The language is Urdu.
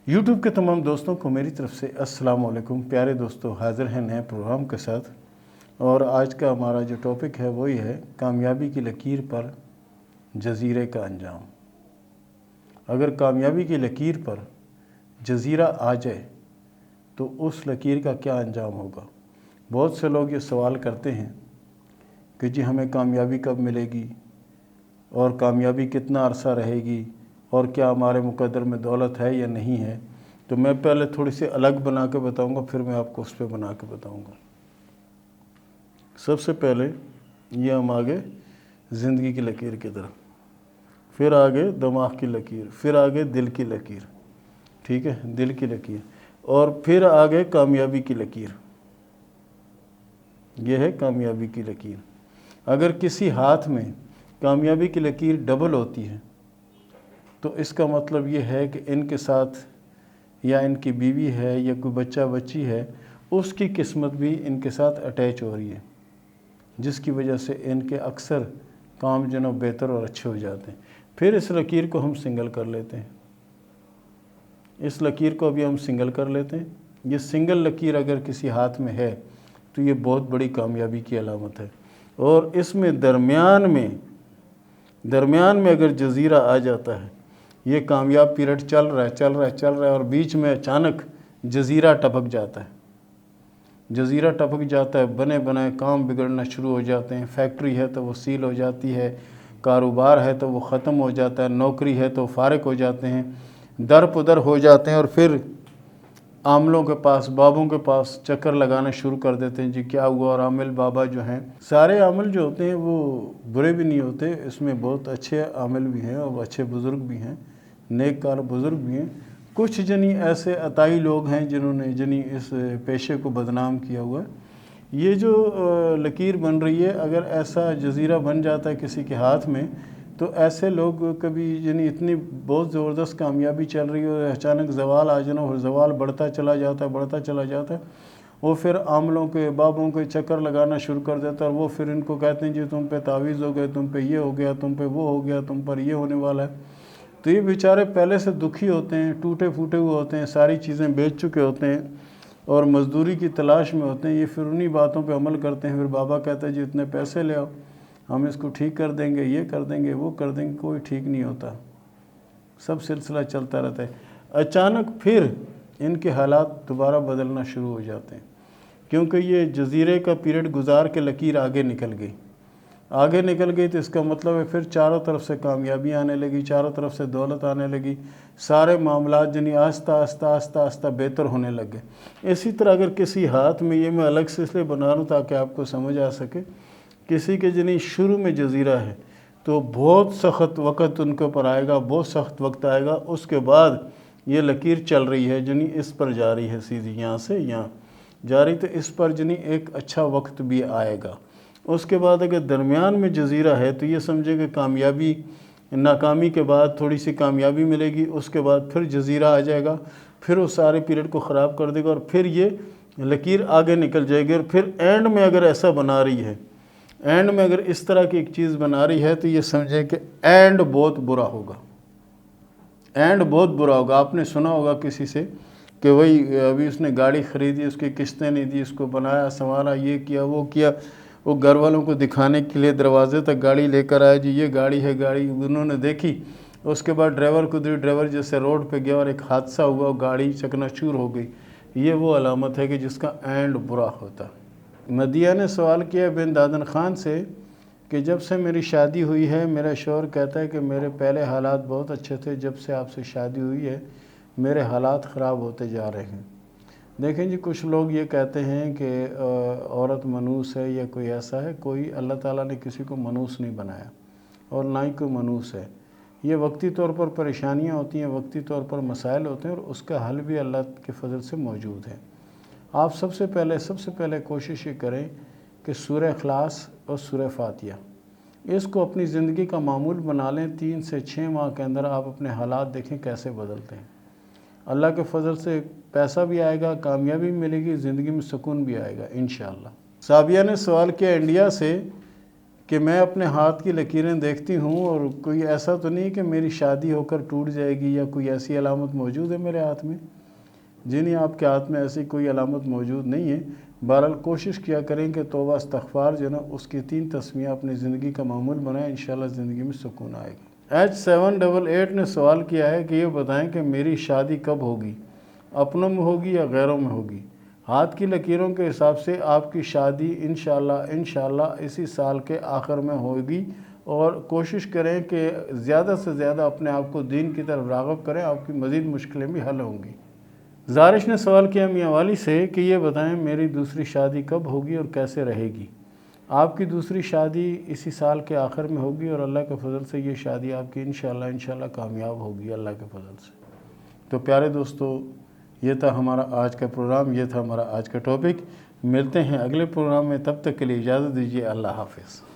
YouTube کے تمام دوستوں کو میری طرف سے السلام علیکم۔ پیارے دوستو، حاضر ہیں نئے پروگرام کے ساتھ، اور آج کا ہمارا جو ٹاپک ہے وہ یہ ہے کامیابی کی لکیر پر جزیرے کا انجام۔ اگر کامیابی کی لکیر پر جزیرہ آ جائے تو اس لکیر کا کیا انجام ہوگا؟ بہت سے لوگ یہ سوال کرتے ہیں کہ جی ہمیں کامیابی کب ملے گی، اور کامیابی کتنا عرصہ رہے گی، اور کیا ہمارے مقدر میں دولت ہے یا نہیں ہے؟ تو میں پہلے تھوڑی سی الگ بنا کے بتاؤں گا، پھر میں آپ کو اس پہ بنا کے بتاؤں گا۔ سب سے پہلے یہ ہم آگے زندگی کی لکیر کی طرف، پھر آگے دماغ کی لکیر، پھر آگے دل کی لکیر، ٹھیک ہے، دل کی لکیر، اور پھر آگے کامیابی کی لکیر۔ یہ ہے کامیابی کی لکیر۔ اگر کسی ہاتھ میں کامیابی کی لکیر ڈبل ہوتی ہے تو اس کا مطلب یہ ہے کہ ان کے ساتھ یا ان کی بیوی ہے یا کوئی بچہ بچی ہے، اس کی قسمت بھی ان کے ساتھ اٹیچ ہو رہی ہے، جس کی وجہ سے ان کے اکثر کام جو بہتر اور اچھے ہو جاتے ہیں۔ پھر اس لکیر کو ہم سنگل کر لیتے ہیں، اس لکیر کو بھی ہم سنگل کر لیتے ہیں۔ یہ سنگل لکیر اگر کسی ہاتھ میں ہے تو یہ بہت بڑی کامیابی کی علامت ہے، اور اس میں درمیان میں اگر جزیرہ آ جاتا ہے، یہ کامیاب پیریڈ چل رہا ہے اور بیچ میں اچانک جزیرہ ٹپک جاتا ہے، بنے بنائے کام بگڑنا شروع ہو جاتے ہیں۔ فیکٹری ہے تو وہ سیل ہو جاتی ہے، کاروبار ہے تو وہ ختم ہو جاتا ہے، نوکری ہے تو فارغ ہو جاتے ہیں، در پدر ہو جاتے ہیں، اور پھر عاملوں کے پاس، بابوں کے پاس چکر لگانا شروع کر دیتے ہیں، جی کیا ہوا؟ اور عامل بابا جو ہیں، سارے عامل جو ہوتے ہیں وہ برے بھی نہیں ہوتے، اس میں بہت اچھے عامل بھی ہیں اور اچھے بزرگ بھی ہیں، نیک کار بزرگ بھی ہیں۔ کچھ ایسے عطائی لوگ ہیں جنہوں نے اس پیشے کو بدنام کیا ہوا ہے۔ یہ جو لکیر بن رہی ہے، اگر ایسا جزیرہ بن جاتا ہے کسی کے ہاتھ میں، تو ایسے لوگ کبھی اتنی بہت زبردست کامیابی چل رہی ہے اور اچانک زوال آ جانا، اور زوال بڑھتا چلا جاتا ہے، وہ پھر عاملوں کے، بابوں کے چکر لگانا شروع کر دیتا ہے، اور وہ پھر ان کو کہتے ہیں جی تم پہ تعویذ ہو گئے، تم پہ یہ ہو گیا، تم پہ وہ ہو گیا، تم پر یہ ہونے والا ہے۔ تو یہ بیچارے پہلے سے دکھی ہوتے ہیں، ٹوٹے پھوٹے ہوئے ہوتے ہیں، ساری چیزیں بیچ چکے ہوتے ہیں اور مزدوری کی تلاش میں ہوتے ہیں۔ یہ پھر انہی باتوں پہ عمل کرتے ہیں۔ پھر بابا کہتا ہے جی اتنے پیسے لے آؤ، ہم اس کو ٹھیک کر دیں گے، یہ کر دیں گے، وہ کر دیں گے۔ کوئی ٹھیک نہیں ہوتا، سب سلسلہ چلتا رہتا ہے۔ اچانک پھر ان کے حالات دوبارہ بدلنا شروع ہو جاتے ہیں، کیونکہ یہ جزیرے کا پیریڈ گزار کے لکیر آگے نکل گئی تو اس کا مطلب ہے پھر چاروں طرف سے کامیابی آنے لگی، چاروں طرف سے دولت آنے لگی، سارے معاملات آہستہ بہتر ہونے لگ گئے۔ اسی طرح اگر کسی ہاتھ میں، یہ میں الگ سے اس لیے بنا رہا ہوں تاکہ آپ کو سمجھ آ سکے، کسی کے شروع میں جزیرہ ہے تو بہت سخت وقت ان کے اوپر آئے گا، بہت سخت وقت آئے گا، اس کے بعد یہ لکیر چل رہی ہے اس پر جا رہی ہے، سیدھی یہاں سے یہاں جا رہی، تو اس پر ایک اچھا وقت بھی آئے گا۔ اس کے بعد اگر درمیان میں جزیرہ ہے تو یہ سمجھے کہ ناکامی کے بعد تھوڑی سی کامیابی ملے گی، اس کے بعد پھر جزیرہ آ جائے گا، پھر اس سارے پیریڈ کو خراب کر دے گا، اور پھر یہ لکیر آگے نکل جائے گی۔ اور پھر اینڈ میں اگر ایسا بنا رہی ہے، اینڈ میں اگر اس طرح کی ایک چیز بنا رہی ہے تو یہ سمجھے کہ اینڈ بہت برا ہوگا، آپ نے سنا ہوگا کسی سے کہ وہی ابھی اس نے گاڑی خریدی، اس کی قسطیں نہیں دی، اس کو بنایا سنوارا، یہ کیا وہ کیا، وہ گھر والوں کو دکھانے کے لیے دروازے تک گاڑی لے کر آیا، جی یہ گاڑی ہے، گاڑی انہوں نے دیکھی، اس کے بعد ڈرائیور کو دی، ڈرائیور جیسے روڈ پہ گیا اور ایک حادثہ ہوا، گاڑی چکنا چور ہو گئی۔ یہ وہ علامت ہے کہ جس کا اینڈ برا ہوتا ہے۔ مدیہ نے سوال کیا بن دادن خان سے کہ جب سے میری شادی ہوئی ہے، میرا شوہر کہتا ہے کہ میرے پہلے حالات بہت اچھے تھے، جب سے آپ سے شادی ہوئی ہے میرے حالات خراب ہوتے جا رہے ہیں۔ دیکھیں جی، کچھ لوگ یہ کہتے ہیں کہ عورت منوس ہے یا کوئی ایسا ہے، کوئی اللہ تعالیٰ نے کسی کو منوس نہیں بنایا اور نہ ہی کوئی منوس ہے۔ یہ وقتی طور پر پریشانیاں ہوتی ہیں، وقتی طور پر مسائل ہوتے ہیں، اور اس کا حل بھی اللہ کے فضل سے موجود ہے۔ آپ سب سے پہلے کوشش یہ کریں کہ سورہ اخلاص اور سورہ فاتحہ اس کو اپنی زندگی کا معمول بنا لیں۔ 3 سے 6 ماہ کے اندر آپ اپنے حالات دیکھیں کیسے بدلتے ہیں۔ اللہ کے فضل سے پیسہ بھی آئے گا، کامیابی ملے گی، زندگی میں سکون بھی آئے گا انشاءاللہ۔ صابیہ نے سوال کیا انڈیا سے کہ میں اپنے ہاتھ کی لکیریں دیکھتی ہوں اور کوئی ایسا تو نہیں کہ میری شادی ہو کر ٹوٹ جائے گی یا کوئی ایسی علامت موجود ہے میرے ہاتھ میں؟ جی نہیں، آپ کے ہاتھ میں ایسی کوئی علامت موجود نہیں ہے۔ بہرحال کوشش کیا کریں کہ توبہ استغفار جو نا اس کی 3 تسمیہ اپنی زندگی کا معمول بنائیں، انشاءاللہ زندگی میں سکون آئے گا۔ H788 نے سوال کیا ہے کہ یہ بتائیں کہ میری شادی کب ہوگی، اپنوں میں ہوگی یا غیروں میں ہوگی؟ ہاتھ کی لکیروں کے حساب سے آپ کی شادی انشاءاللہ اسی سال کے آخر میں ہوگی، اور کوشش کریں کہ زیادہ سے زیادہ اپنے آپ کو دین کی طرف راغب کریں، آپ کی مزید مشکلیں بھی حل ہوں گی۔ زارش نے سوال کیا میاں والی سے کہ یہ بتائیں میری دوسری شادی کب ہوگی اور کیسے رہے گی؟ آپ کی دوسری شادی اسی سال کے آخر میں ہوگی، اور اللہ کے فضل سے یہ شادی آپ کی انشاءاللہ کامیاب ہوگی اللہ کے فضل سے۔ تو پیارے دوستو، یہ تھا ہمارا آج کا پروگرام، یہ تھا ہمارا آج کا ٹاپک۔ ملتے ہیں اگلے پروگرام میں، تب تک کے لیے اجازت دیجیے، اللہ حافظ۔